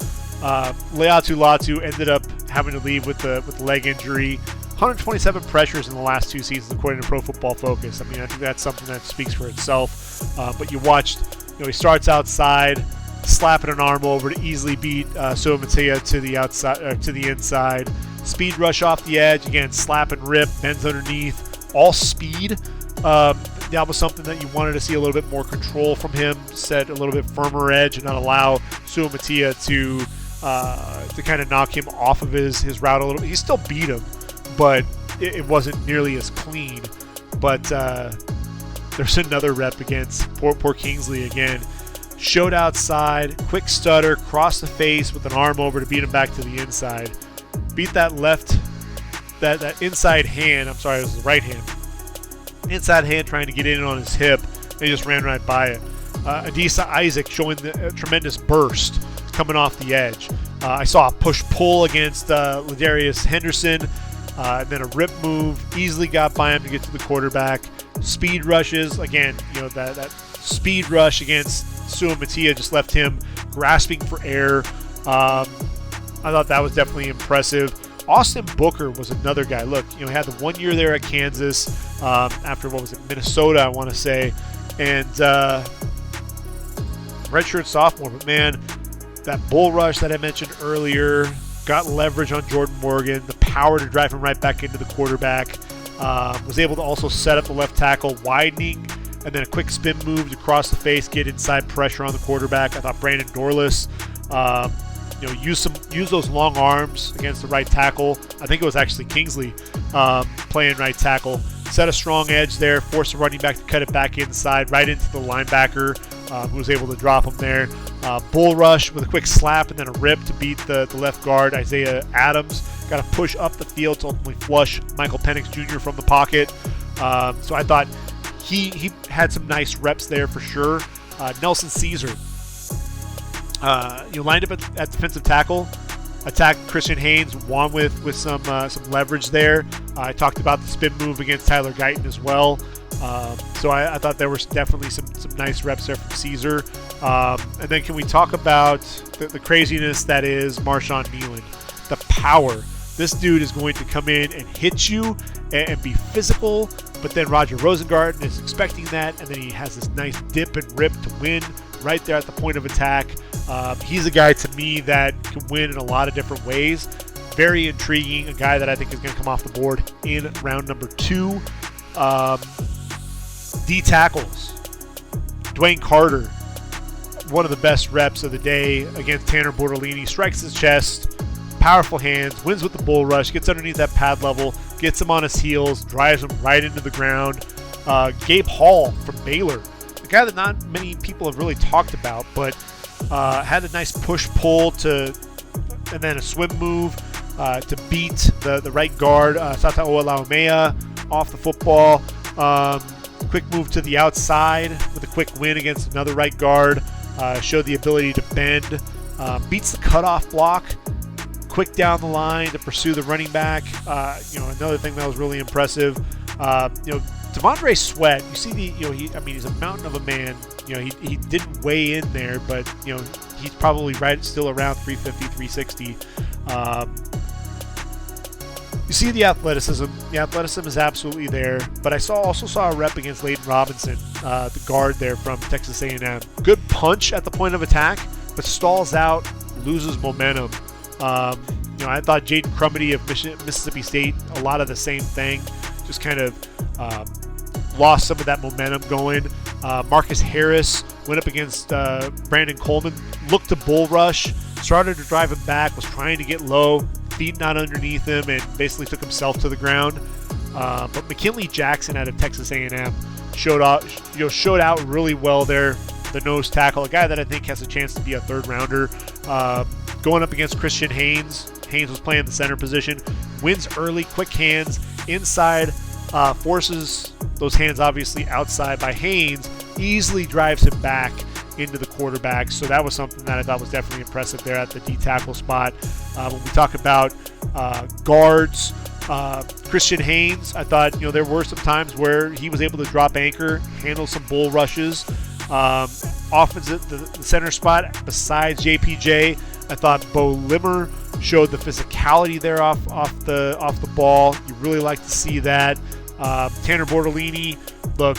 Leatu Latu ended up having to leave with the leg injury. 127 pressures in the last 2 seasons, according to Pro Football Focus. I mean, I think that's something that speaks for itself. But you watched, he starts outside, slapping an arm over to easily beat Suamatea to the outside, to the inside. Speed rush off the edge, again, slap and rip, bends underneath, all speed. That was something that you wanted to see a little bit more control from him, set a little bit firmer edge and not allow Suamatea to kind of knock him off of his route a little bit. He still beat him, but it wasn't nearly as clean. But there's another rep against poor Kingsley again. Showed outside, quick stutter, cross the face with an arm over to beat him back to the inside. Beat that that inside hand. I'm sorry, it was the right hand. Inside hand trying to get in on his hip, and he just ran right by it. Adisa Isaac showing the tremendous burst coming off the edge. I saw a push-pull against Ladarius Henderson, and then a rip move. Easily got by him to get to the quarterback. Speed rushes. Again, that speed rush against Suamatea just left him grasping for air. I thought that was definitely impressive. Austin Booker was another guy. Look, he had the 1 year there at Kansas after, Minnesota, I want to say. And redshirt sophomore. But, man, that bull rush that I mentioned earlier, got leverage on Jordan Morgan, the power to drive him right back into the quarterback. Was able to also set up the left tackle, widening, and then a quick spin move to cross the face, get inside pressure on the quarterback. I thought Brandon Dorless use those long arms against the right tackle. I think it was actually Kingsley playing right tackle. Set a strong edge there, forced the running back to cut it back inside, right into the linebacker, who was able to drop him there. Bull rush with a quick slap and then a rip to beat the left guard, Isaiah Adams. Got to push up the field to ultimately flush Michael Penix Jr. from the pocket. So I thought he had some nice reps there for sure. Nelson Caesar, lined up at defensive tackle, attacked Christian Haynes, won with some leverage there. I talked about the spin move against Tyler Guyton as well. So I thought there were definitely some nice reps there from Caesar. And then can we talk about the craziness that is Marshawn Nealon? The power. This dude is going to come in and hit you and be physical, but then Roger Rosengarten is expecting that, and then he has this nice dip and rip to win right there at the point of attack. He's a guy to me that can win in a lot of different ways. very intriguing, a guy that I think is going to come off the board in round number 2. D tackles. Dwayne Carter, one of the best reps of the day against Tanner Bortolini, strikes his chest, powerful hands, wins with the bull rush, gets underneath that pad level, gets him on his heels, drives him right into the ground. Gabe Hall from Baylor, a guy that not many people have really talked about, but had a nice push-pull and then a swim move to beat the right guard, Sata Oalaumea, off the football. Quick move to the outside with a quick win against another right guard. Showed the ability to bend. Beats the cutoff block. Quick down the line to pursue the running back. Another thing that was really impressive. Devondre Sweat. You see he's a mountain of a man. He didn't weigh in there, but he's probably still around 350, 360. You see the athleticism. The athleticism is absolutely there. But I also saw a rep against Layden Robinson, the guard there from Texas A&M. Good punch at the point of attack, but stalls out, loses momentum. I thought Jaden Crumedy of Mississippi State, a lot of the same thing. Just kind of lost some of that momentum going. Marcus Harris went up against Brandon Coleman, looked to bull rush, started to drive him back, was trying to get low, feet not underneath him, and basically took himself to the ground. But McKinley Jackson out of Texas A&M showed out really well there. The nose tackle, a guy that I think has a chance to be a third rounder. Going up against Christian Haynes. Haynes was playing the center position. Wins early, quick hands, inside, forces those hands obviously outside by Haynes, easily drives him back into the quarterback. So that was something that I thought was definitely impressive there at the D tackle spot. When we talk about guards, Christian Haynes, I thought there were some times where he was able to drop anchor, handle some bull rushes. Opposite the center spot, besides JPJ, I thought Bo Limmer showed the physicality there off the ball. You really like to see that. Tanner Bortolini, look,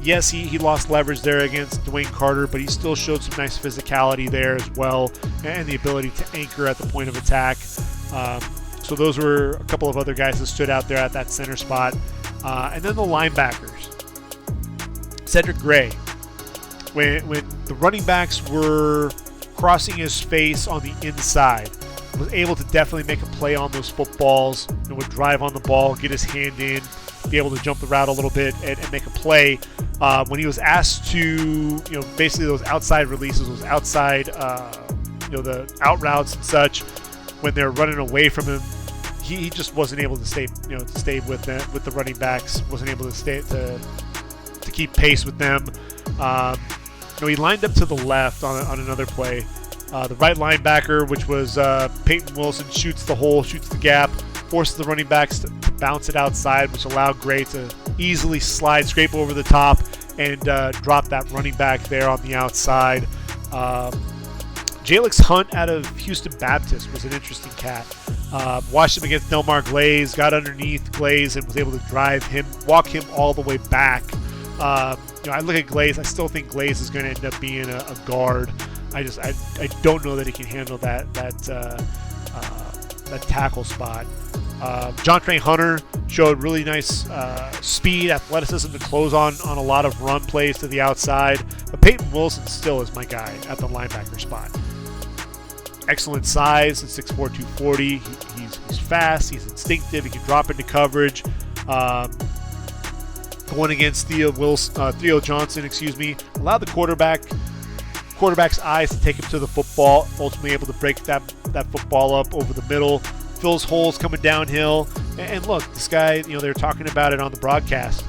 yes, he lost leverage there against Dwayne Carter, but he still showed some nice physicality there as well, and the ability to anchor at the point of attack. So those were a couple of other guys that stood out there at that center spot. And then the linebackers. Cedric Gray. When the running backs were crossing his face on the inside, was able to definitely make a play on those footballs, and would drive on the ball, get his hand in, be able to jump the route a little bit and make a play. When he was asked to, basically those outside releases, those outside, the out routes and such, when they're running away from him, he just wasn't able to stay with the running backs, wasn't able to keep pace with them. He lined up to the left on another play. The right linebacker, which was Peyton Wilson, shoots the hole, shoots the gap, forces the running backs to bounce it outside, which allowed Gray to easily slide, scrape over the top, and drop that running back there on the outside. Jalix Hunt out of Houston Baptist was an interesting cat. Watched him against Delmar Glaze, got underneath Glaze and was able to walk him all the way back. I look at Glaze, I still think Glaze is going to end up being a guard. I don't know that he can handle that tackle spot. Jontre Hunter showed really nice speed, athleticism to close on a lot of run plays to the outside. But Peyton Wilson still is my guy at the linebacker spot. Excellent size at 6'4", 240. He's fast. He's instinctive. He can drop into coverage. Going against Theo Johnson, allowed the quarterback's eyes to take him to the football. Ultimately able to break that football up over the middle. Fills holes coming downhill. And look, this guy, they were talking about it on the broadcast.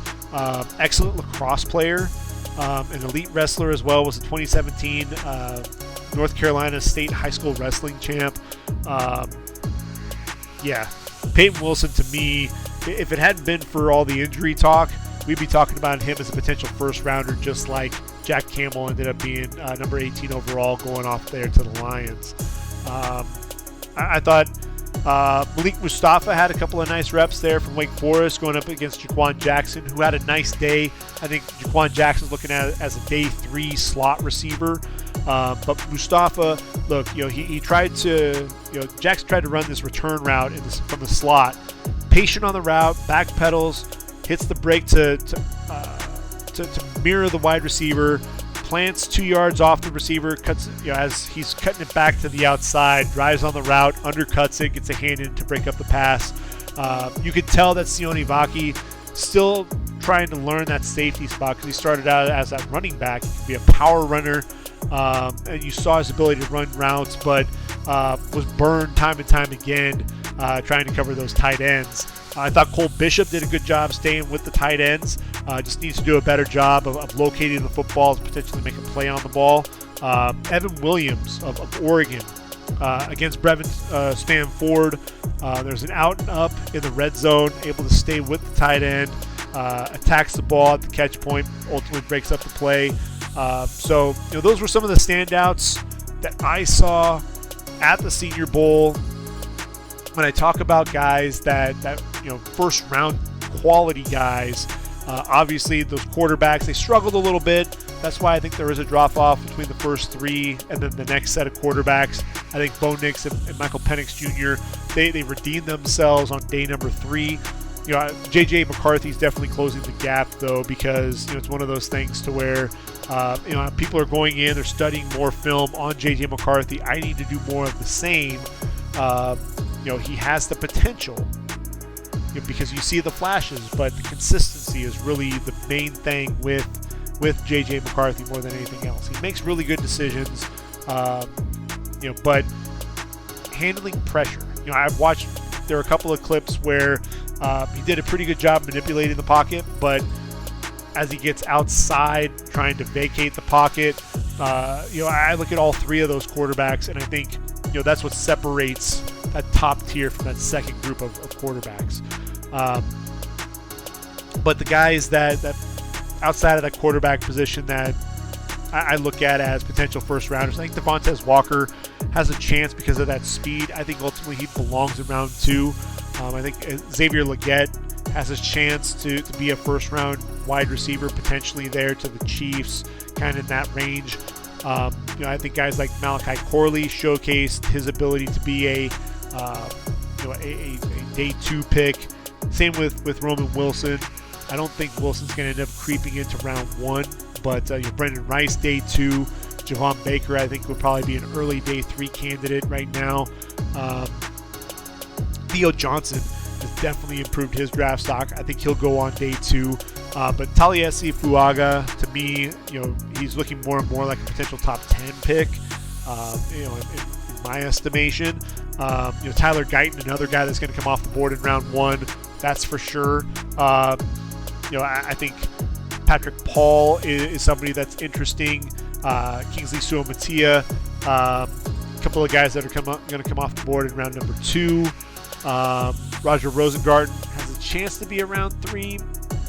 Excellent lacrosse player. An elite wrestler as well. Was a 2017 North Carolina State High School Wrestling champ. Peyton Wilson, to me, if it hadn't been for all the injury talk, we'd be talking about him as a potential first rounder, just like Jack Campbell ended up being number 18 overall going off there to the Lions. I thought Malik Mustafa had a couple of nice reps there from Wake Forest going up against Jaquan Jackson, who had a nice day. I think Jaquan Jackson's looking at it as a day 3 slot receiver. But Mustafa, look, he tried to, Jackson tried to run this return route from the slot. Patient on the route, back pedals, hits the brake to mirror the wide receiver, plants 2 yards off the receiver, cuts, as he's cutting it back to the outside, drives on the route, undercuts it, gets a hand in to break up the pass. You could tell that Sione Vaki still trying to learn that safety spot because he started out as that running back. He could be a power runner, and you saw his ability to run routes, but was burned time and time again trying to cover those tight ends. I thought Cole Bishop did a good job staying with the tight ends. Just needs to do a better job of locating the football to potentially make a play on the ball. Evan Williams of Oregon against Brevin Spanford. There's an out and up in the red zone, able to stay with the tight end, attacks the ball at the catch point, ultimately breaks up the play. So those were some of the standouts that I saw at the Senior Bowl. When I talk about guys that first round quality guys, obviously those quarterbacks, they struggled a little bit. That's why I think there is a drop off between the first three and then the next set of quarterbacks. I think Bo Nix and Michael Penix Jr., they redeemed themselves on day number 3. J.J. McCarthy's definitely closing the gap though, because it's one of those things to where people are going in, they're studying more film on J.J. McCarthy. I need to do more of the same. He has the potential because you see the flashes, but the consistency is really the main thing with J.J. McCarthy more than anything else. He makes really good decisions, but handling pressure. I've watched, there are a couple of clips where he did a pretty good job manipulating the pocket, but as he gets outside trying to vacate the pocket, I look at all 3 of those quarterbacks, and I think that's what separates that top tier from that second group of quarterbacks. But the guys that outside of that quarterback position that I look at as potential first rounders, I think Devontae Walker has a chance because of that speed. I think ultimately he belongs in round 2. I think Xavier Legette has a chance to be a first round wide receiver potentially there to the Chiefs, kind of in that range. I think guys like Malachi Corley showcased his ability to be a day 2 pick. Same with Roman Wilson. I don't think Wilson's going to end up creeping into round 1, but Brendan Rice day 2. Javon Baker I think would probably be an early day 3 candidate right now. Theo Johnson has definitely improved his draft stock. I think he'll go on day 2. But Taliese Fuaga, to me, he's looking more and more like a potential top 10 pick, in my estimation. Tyler Guyton, another guy that's going to come off the board in round 1, that's for sure. I think Patrick Paul is somebody that's interesting. Kingsley Suamatia, a couple of guys that are going to come off the board in round number 2. Roger Rosengarten has a chance to be around 3,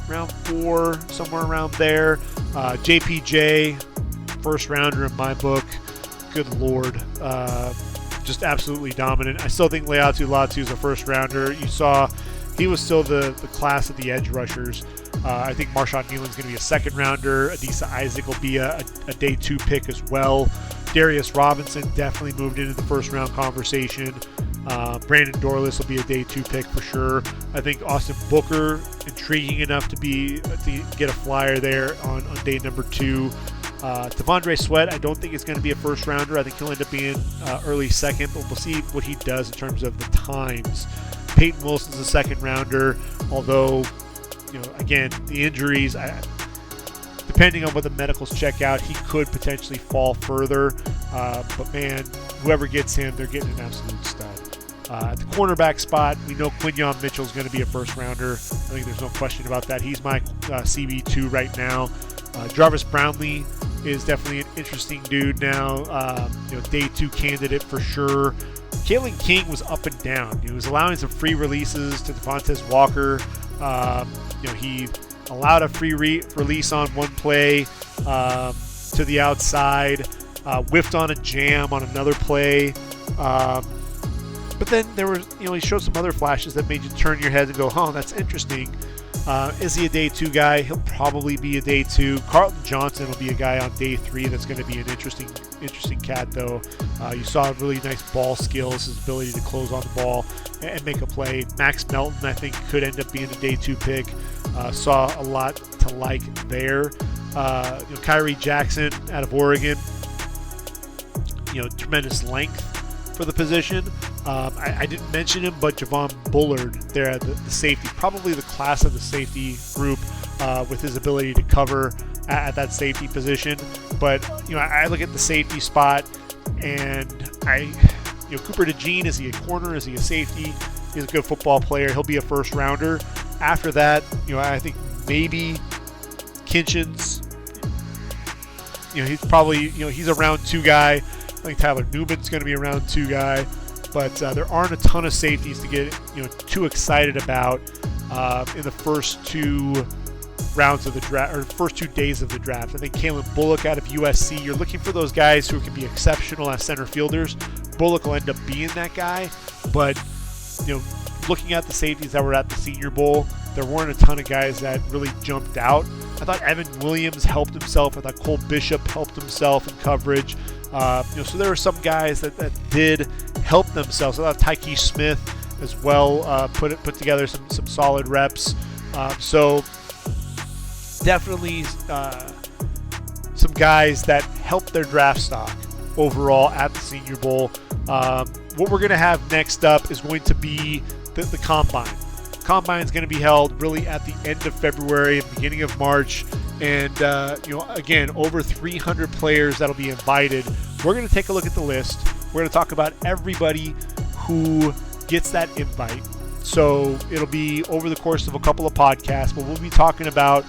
round 4, somewhere around there. JPJ, first rounder in my book. Good Lord. Just absolutely dominant. I still think Leatu Latu is a first rounder. You saw he was still the class of the edge rushers. I think Marshawn Nealon's going to be a second rounder. Adisa Isaac will be a day 2 pick as well. Darius Robinson definitely moved into the first round conversation. Brandon Dorless will be a day 2 pick for sure. I think Austin Booker, intriguing enough to get a flyer there on day number 2. T'Vondre Sweat, I don't think it's going to be a first rounder. I think he'll end up being early second, but we'll see what he does in terms of the times. Peyton Wilson's a second rounder, although, again, the injuries, depending on what the medicals check out, he could potentially fall further. But man, whoever gets him, they're getting an absolute stud. At the cornerback spot, we know Quinyon Mitchell is going to be a first rounder. I think there's no question about that. He's my CB2 right now. Jarvis Brownlee is definitely an interesting dude now. Day 2 candidate for sure. Kalen King was up and down. He was allowing some free releases to Devontae Walker. He allowed a free release on one play to the outside, whiffed on a jam on another play. But then there was, he showed some other flashes that made you turn your head and go, "Oh, that's interesting." Is he a day 2 guy? He'll probably be a day 2. Carlton Johnson will be a guy on day 3 that's going to be an interesting cat, though. You saw really nice ball skills, his ability to close on the ball and make a play. Max Melton, I think, could end up being a day 2 pick. Saw a lot to like there. Kyrie Jackson out of Oregon, tremendous length for the position. I didn't mention him, but Javon Bullard there at the safety, probably the class of the safety group with his ability to cover at that safety position. But I look at the safety spot, and Cooper DeJean, is he a corner? Is he a safety? He's a good football player. He'll be a first rounder. After that, I think maybe Kinchins. He's probably he's a round 2 guy. I think Tyler Newman's going to be a round 2 guy. But there aren't a ton of safeties to get too excited about in the first 2 rounds of the draft, or first 2 days of the draft. I think Kalen Bullock out of USC, you're looking for those guys who can be exceptional as center fielders. Bullock will end up being that guy, but looking at the safeties that were at the Senior Bowl, there weren't a ton of guys that really jumped out. I thought Evan Williams helped himself. I thought Cole Bishop helped himself in coverage. So there were some guys that did help themselves. I thought Tyke Smith as well put together some solid reps. So definitely some guys that helped their draft stock overall at the Senior Bowl. What we're going to have next up is going to be the Combine. Combine is going to be held really at the end of February and beginning of March. And, again, over 300 players that'll be invited. We're going to take a look at the list. We're going to talk about everybody who gets that invite. So it'll be over the course of a couple of podcasts, but we'll be talking about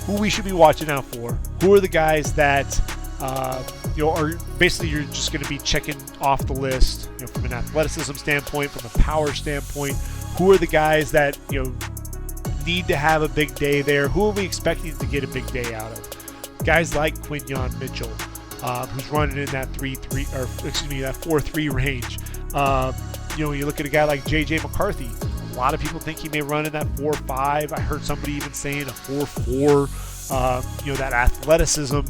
who we should be watching out for. Who are the guys that, are basically you're just going to be checking off the list, from an athleticism standpoint, from a power standpoint. Who are the guys that, need to have a big day there? Who are we expecting to get a big day out of? Guys like Quinyon Mitchell, who's running in that 4.3 range. You look at a guy like J.J. McCarthy. A lot of people think he may run in that 4.5. I heard somebody even saying a 4.4. That athleticism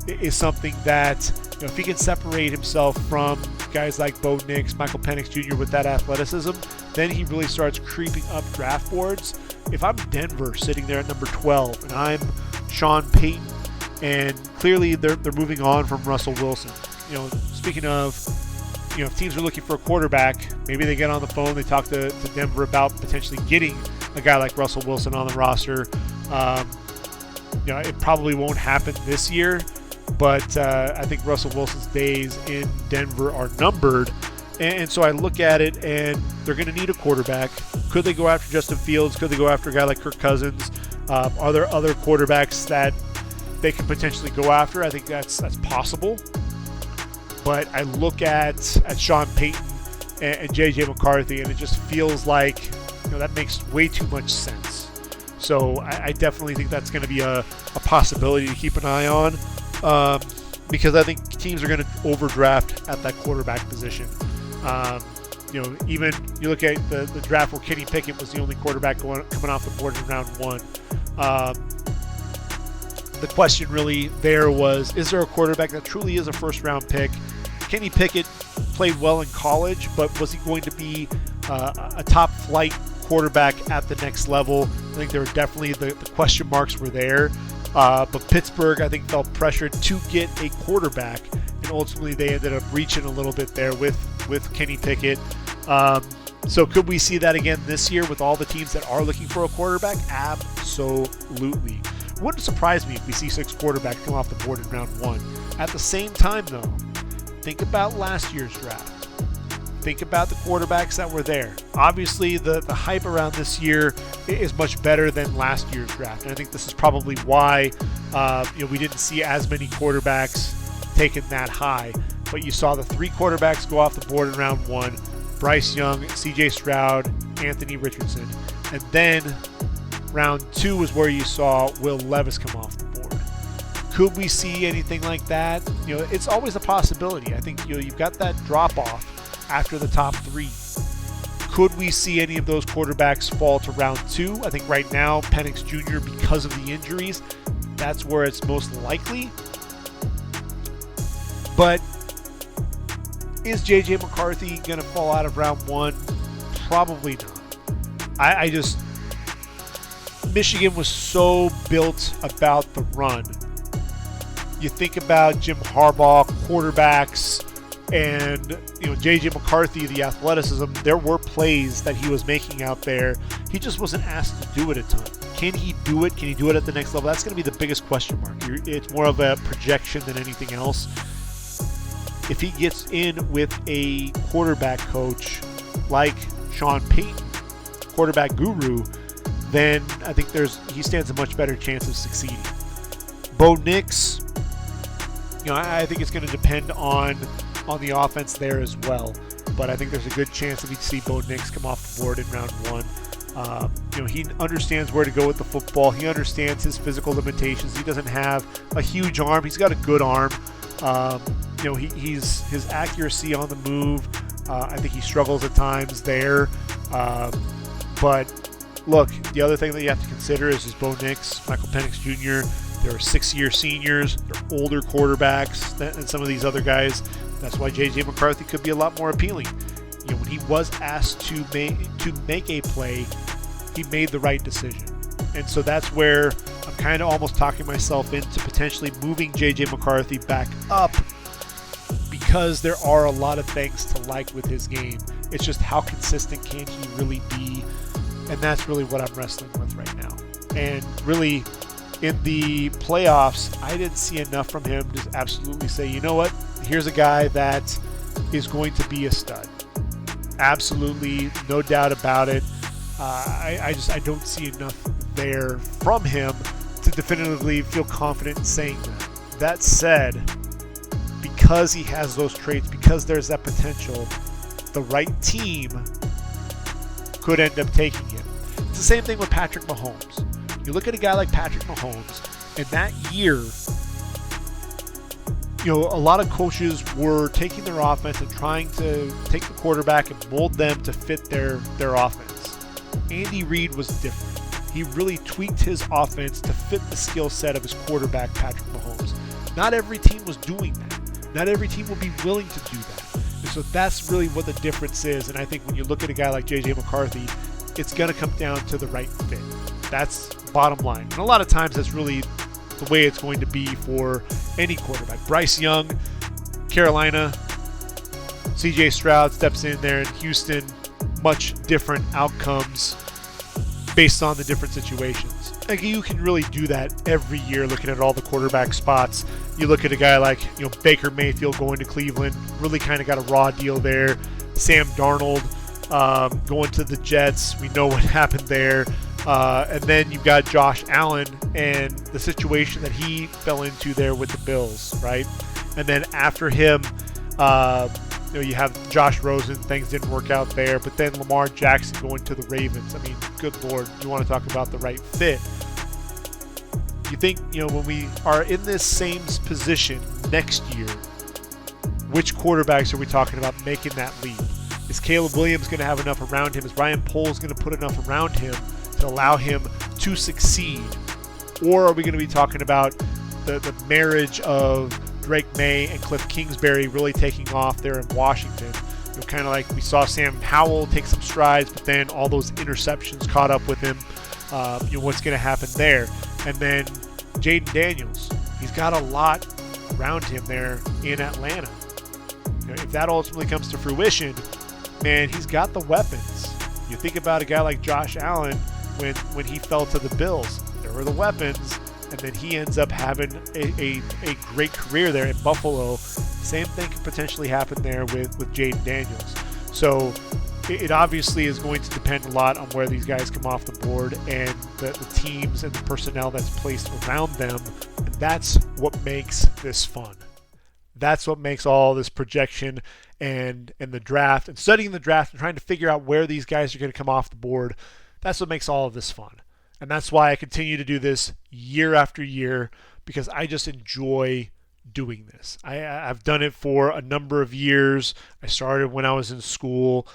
is something that, if he can separate himself from guys like Bo Nix, Michael Penix Jr. with that athleticism, then he really starts creeping up draft boards. If I'm Denver sitting there at number 12 and I'm Sean Payton, and clearly they're moving on from Russell Wilson. Speaking of, if teams are looking for a quarterback, maybe they get on the phone, they talk to Denver about potentially getting a guy like Russell Wilson on the roster. It probably won't happen this year, but I think Russell Wilson's days in Denver are numbered. And so I look at it, and they're going to need a quarterback. Could they go after Justin Fields? Could they go after a guy like Kirk Cousins? Are there other quarterbacks that they could potentially go after? I think that's possible. But I look at Sean Payton and J.J. McCarthy, and it just feels like that makes way too much sense. So I definitely think that's going to be a possibility to keep an eye on, because I think teams are going to overdraft at that quarterback position. Even you look at the draft where Kenny Pickett was the only quarterback coming off the board in round 1. The question really there was, is there a quarterback that truly is a first-round pick? Kenny Pickett played well in college, but was he going to be a top-flight quarterback at the next level? I think there were definitely the question marks were there. But Pittsburgh, I think, felt pressured to get a quarterback, and ultimately they ended up reaching a little bit there with Kenny Pickett. So could we see that again this year with all the teams that are looking for a quarterback? Absolutely. It wouldn't surprise me if we see 6 quarterbacks come off the board in round 1. At the same time, though, think about last year's draft. Think about the quarterbacks that were there. Obviously, the hype around this year is much better than last year's draft. And I think this is probably why we didn't see as many quarterbacks taken that high. But you saw the 3 quarterbacks go off the board in round 1. Bryce Young, C.J. Stroud, Anthony Richardson. And then round 2 was where you saw Will Levis come off the board. Could we see anything like that? It's always a possibility. I think you've got that drop-off after the top 3. Could we see any of those quarterbacks fall to round 2? I think right now, Penix Jr., because of the injuries, that's where it's most likely. But is J.J. McCarthy going to fall out of round 1? Probably not. I just... Michigan was so built about the run. You think about Jim Harbaugh, quarterbacks, and J.J. McCarthy, the athleticism. There were plays that he was making out there. He just wasn't asked to do it a ton. Can he do it? Can he do it at the next level? That's going to be the biggest question mark. It's more of a projection than anything else. If he gets in with a quarterback coach like Sean Payton, quarterback guru, then I think he stands a much better chance of succeeding. Bo Nix, I think it's going to depend on the offense there as well. But I think there's a good chance that we'd see Bo Nix come off the board in round 1. He understands where to go with the football. He understands his physical limitations. He doesn't have a huge arm. He's got a good arm. His accuracy on the move, I think he struggles at times there. But look, the other thing that you have to consider is Bo Nix, Michael Penix Jr., they're 6-year seniors. They're older quarterbacks than some of these other guys. That's why J.J. McCarthy could be a lot more appealing. When he was asked to make a play, he made the right decision. And so that's where I'm kind of almost talking myself into potentially moving J.J. McCarthy back up, because there are a lot of things to like with his game. It's just how consistent can he really be? And that's really what I'm wrestling with right now. And really, in the playoffs, I didn't see enough from him to absolutely say, you know what, here's a guy that is going to be a stud. Absolutely, no doubt about it. I don't see enough there from him to definitively feel confident in saying that. That said, because he has those traits, because there's that potential, the right team could end up taking him. It's the same thing with Patrick Mahomes. You look at a guy like Patrick Mahomes, and that year, a lot of coaches were taking their offense and trying to take the quarterback and mold them to fit their offense. Andy Reid was different. He really tweaked his offense to fit the skill set of his quarterback, Patrick Mahomes. Not every team was doing that. Not every team will be willing to do that. And so that's really what the difference is. And I think when you look at a guy like J.J. McCarthy, it's going to come down to the right fit. That's bottom line. And a lot of times that's really the way it's going to be for any quarterback. Bryce Young, Carolina, C.J. Stroud steps in there in Houston. Much different outcomes based on the different situations. Like, you can really do that every year looking at all the quarterback spots. You look at a guy like Baker Mayfield going to Cleveland, really kind of got a raw deal there. Sam Darnold going to the Jets, we know what happened there. And then you've got Josh Allen and the situation that he fell into there with the Bills, right? And then after him, you have Josh Rosen. Things didn't work out there. But then Lamar Jackson going to the Ravens. I mean, good Lord, you want to talk about the right fit. You think, when we are in this same position next year, which quarterbacks are we talking about making that leap? Is Caleb Williams going to have enough around him? Is Ryan Poles going to put enough around him to allow him to succeed? Or are we going to be talking about the marriage of Drake May and Cliff Kingsbury really taking off there in Washington? Kind of like we saw Sam Howell take some strides, but then all those interceptions caught up with him. What's going to happen there? And then Jaden Daniels, he's got a lot around him there in Atlanta. If that ultimately comes to fruition, man, he's got the weapons. You think about a guy like Josh Allen when he fell to the Bills. There were the weapons, and then he ends up having a great career there in Buffalo. Same thing could potentially happen there with Jaden Daniels. So it obviously is going to depend a lot on where these guys come off the board and the teams and the personnel that's placed around them. And that's what makes this fun. That's what makes all this projection and the draft and studying the draft and trying to figure out where these guys are going to come off the board. That's what makes all of this fun. And that's why I continue to do this year after year, because I just enjoy doing this. I've done it for a number of years. I started when I was in school.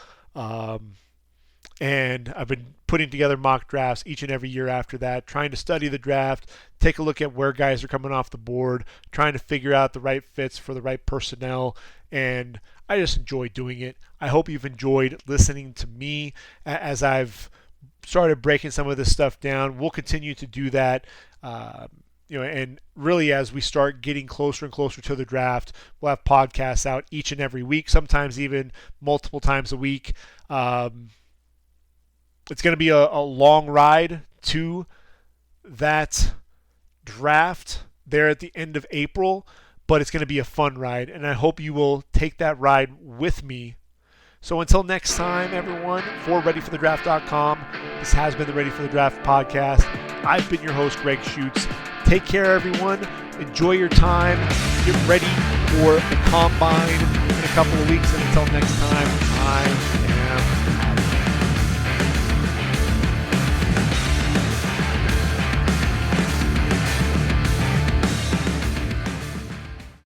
And I've been putting together mock drafts each and every year after that, trying to study the draft, take a look at where guys are coming off the board, trying to figure out the right fits for the right personnel. And I just enjoy doing it. I hope you've enjoyed listening to me as I've started breaking some of this stuff down. We'll continue to do that. And really as we start getting closer and closer to the draft, we'll have podcasts out each and every week, sometimes even multiple times a week. It's going to be a long ride to that draft there at the end of April, but it's going to be a fun ride, and I hope you will take that ride with me. So until next time, everyone, for ReadyForTheDraft.com, this has been the Ready for the Draft podcast. I've been your host, Gregg Schutze. Take care, everyone. Enjoy your time. Get ready for the Combine in a couple of weeks, and until next time, I'm